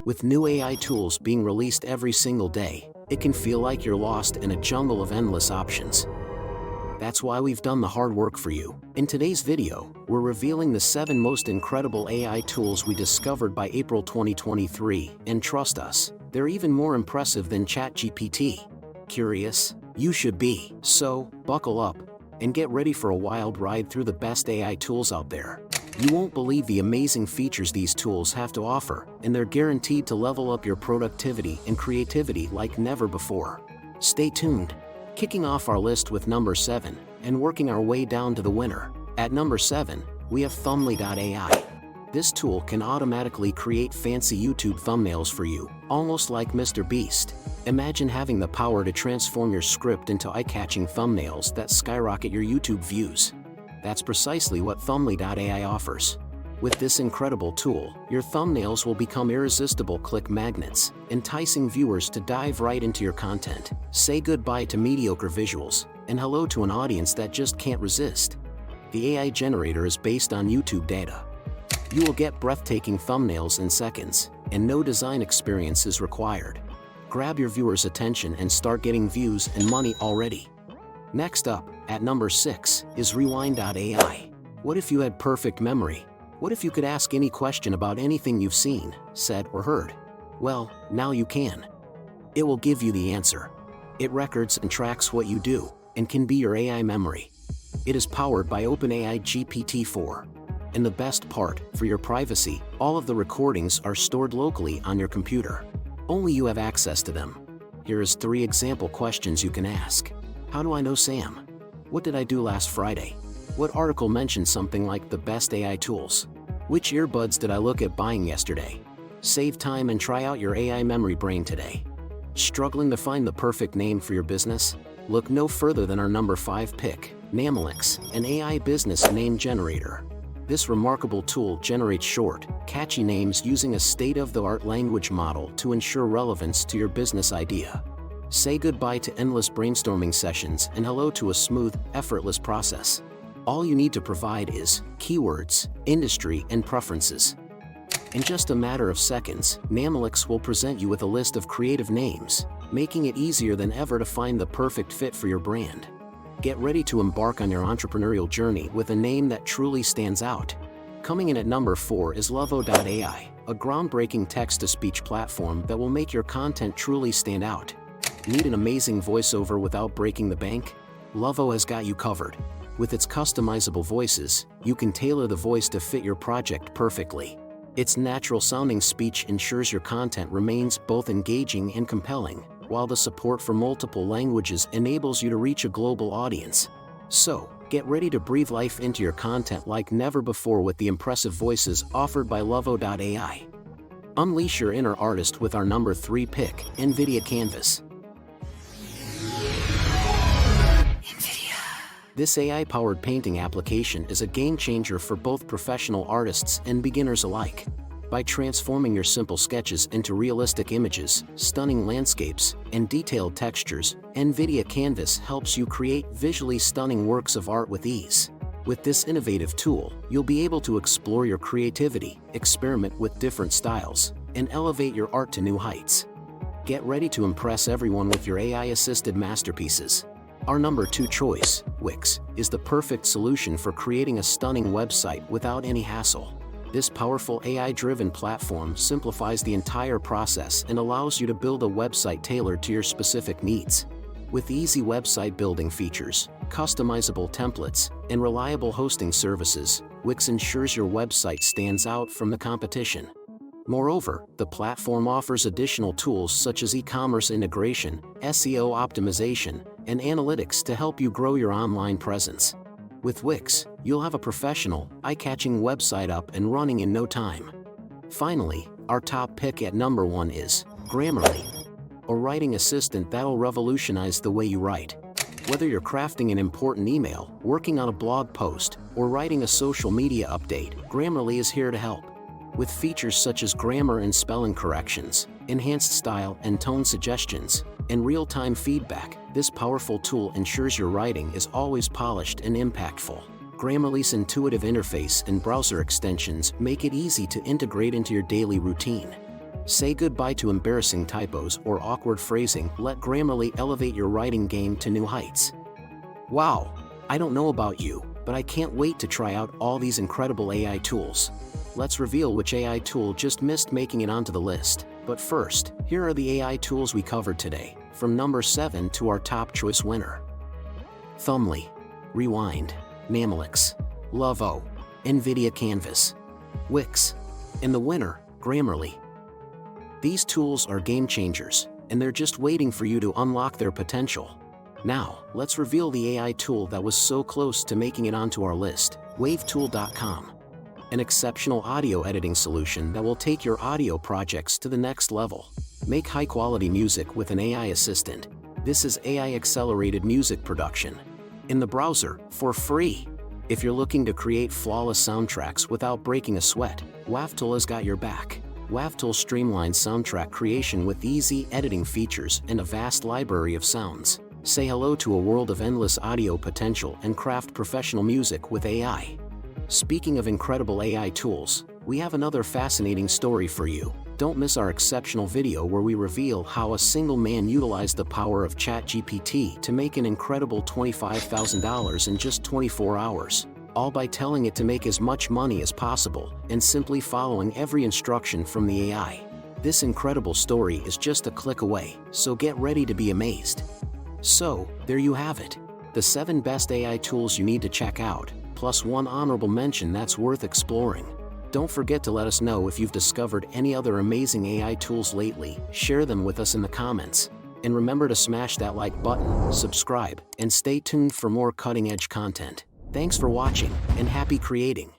With new AI tools being released every single day, it can feel like you're lost in a jungle of endless options. That's why we've done the hard work for you. In today's video, we're revealing the 7 most incredible AI tools we discovered by April 2023, and trust us, they're even more impressive than ChatGPT. Curious? You should be. So, buckle up, and get ready for a wild ride through the best AI tools out there. You won't believe the amazing features these tools have to offer, and they're guaranteed to level up your productivity and creativity like never before. Stay tuned. Kicking off our list with number 7, and working our way down to the winner. At number 7, we have Thumbly.ai. This tool can automatically create fancy YouTube thumbnails for you, almost like Mr. Beast. Imagine having the power to transform your script into eye-catching thumbnails that skyrocket your YouTube views. That's precisely what Thumbly.ai offers. With this incredible tool, your thumbnails will become irresistible click magnets, enticing viewers to dive right into your content. Say goodbye to mediocre visuals, and hello to an audience that just can't resist. The AI generator is based on YouTube data. You will get breathtaking thumbnails in seconds, and no design experience is required. Grab your viewers' attention and start getting views and money already. Next up, at number 6, is Rewind.ai. What if you had perfect memory? What if you could ask any question about anything you've seen, said, or heard? Well, now you can. It will give you the answer. It records and tracks what you do, and can be your AI memory. It is powered by OpenAI GPT-4. And the best part, for your privacy, all of the recordings are stored locally on your computer. Only you have access to them. Here is 3 example questions you can ask. How do I know Sam? What did I do last Friday? What article mentioned something like the best AI tools? Which earbuds did I look at buying yesterday? Save time and try out your AI memory brain today. Struggling to find the perfect name for your business? Look no further than our number 5 pick, Namelix, an AI business name generator. This remarkable tool generates short, catchy names using a state-of-the-art language model to ensure relevance to your business idea. Say goodbye to endless brainstorming sessions and hello to a smooth, effortless process. All you need to provide is keywords, industry, and preferences. In just a matter of seconds, Namelix will present you with a list of creative names, making it easier than ever to find the perfect fit for your brand. Get ready to embark on your entrepreneurial journey with a name that truly stands out. Coming in at number 4 is Lovo.ai, a groundbreaking text-to-speech platform that will make your content truly stand out. Need an amazing voiceover without breaking the bank? Lovo has got you covered. With its customizable voices, you can tailor the voice to fit your project perfectly. Its natural-sounding speech ensures your content remains both engaging and compelling, while the support for multiple languages enables you to reach a global audience. So, get ready to breathe life into your content like never before with the impressive voices offered by Lovo.ai. Unleash your inner artist with our number 3 pick, NVIDIA Canvas. This AI-powered painting application is a game-changer for both professional artists and beginners alike. By transforming your simple sketches into realistic images, stunning landscapes, and detailed textures, NVIDIA Canvas helps you create visually stunning works of art with ease. With this innovative tool, you'll be able to explore your creativity, experiment with different styles, and elevate your art to new heights. Get ready to impress everyone with your AI-assisted masterpieces. Our number 2 choice, Wix, is the perfect solution for creating a stunning website without any hassle. This powerful AI-driven platform simplifies the entire process and allows you to build a website tailored to your specific needs. With easy website building features, customizable templates, and reliable hosting services, Wix ensures your website stands out from the competition. Moreover, the platform offers additional tools such as e-commerce integration, SEO optimization, and analytics to help you grow your online presence. With Wix, you'll have a professional, eye-catching website up and running in no time. Finally, our top pick at number 1 is Grammarly, a writing assistant that'll revolutionize the way you write. Whether you're crafting an important email, working on a blog post, or writing a social media update, Grammarly is here to help. With features such as grammar and spelling corrections, enhanced style and tone suggestions, and real-time feedback, this powerful tool ensures your writing is always polished and impactful. Grammarly's intuitive interface and browser extensions make it easy to integrate into your daily routine. Say goodbye to embarrassing typos or awkward phrasing. Let Grammarly elevate your writing game to new heights. Wow! I don't know about you, but I can't wait to try out all these incredible AI tools. Let's reveal which AI tool just missed making it onto the list. But first, here are the AI tools we covered today, from number 7 to our top choice winner. Thumbly, Rewind, Namelix, Lovo, NVIDIA Canvas, Wix, and the winner, Grammarly. These tools are game changers, and they're just waiting for you to unlock their potential. Now, let's reveal the AI tool that was so close to making it onto our list, wavetool.com. An exceptional audio editing solution that will take your audio projects to the next level. Make high-quality music with an AI assistant. This is AI-accelerated music production. In the browser, for free. If you're looking to create flawless soundtracks without breaking a sweat, Wavetool has got your back. Wavetool streamlines soundtrack creation with easy editing features and a vast library of sounds. Say hello to a world of endless audio potential and craft professional music with AI. Speaking of incredible AI tools, we have another fascinating story for you. Don't miss our exceptional video where we reveal how a single man utilized the power of ChatGPT to make an incredible $25,000 in just 24 hours, all by telling it to make as much money as possible and simply following every instruction from the AI. This incredible story is just a click away, so get ready to be amazed. So, there you have it. The 7 best AI tools you need to check out, plus one honorable mention that's worth exploring. Don't forget to let us know if you've discovered any other amazing AI tools lately. Share them with us in the comments. And remember to smash that like button, subscribe, and stay tuned for more cutting-edge content. Thanks for watching, and happy creating!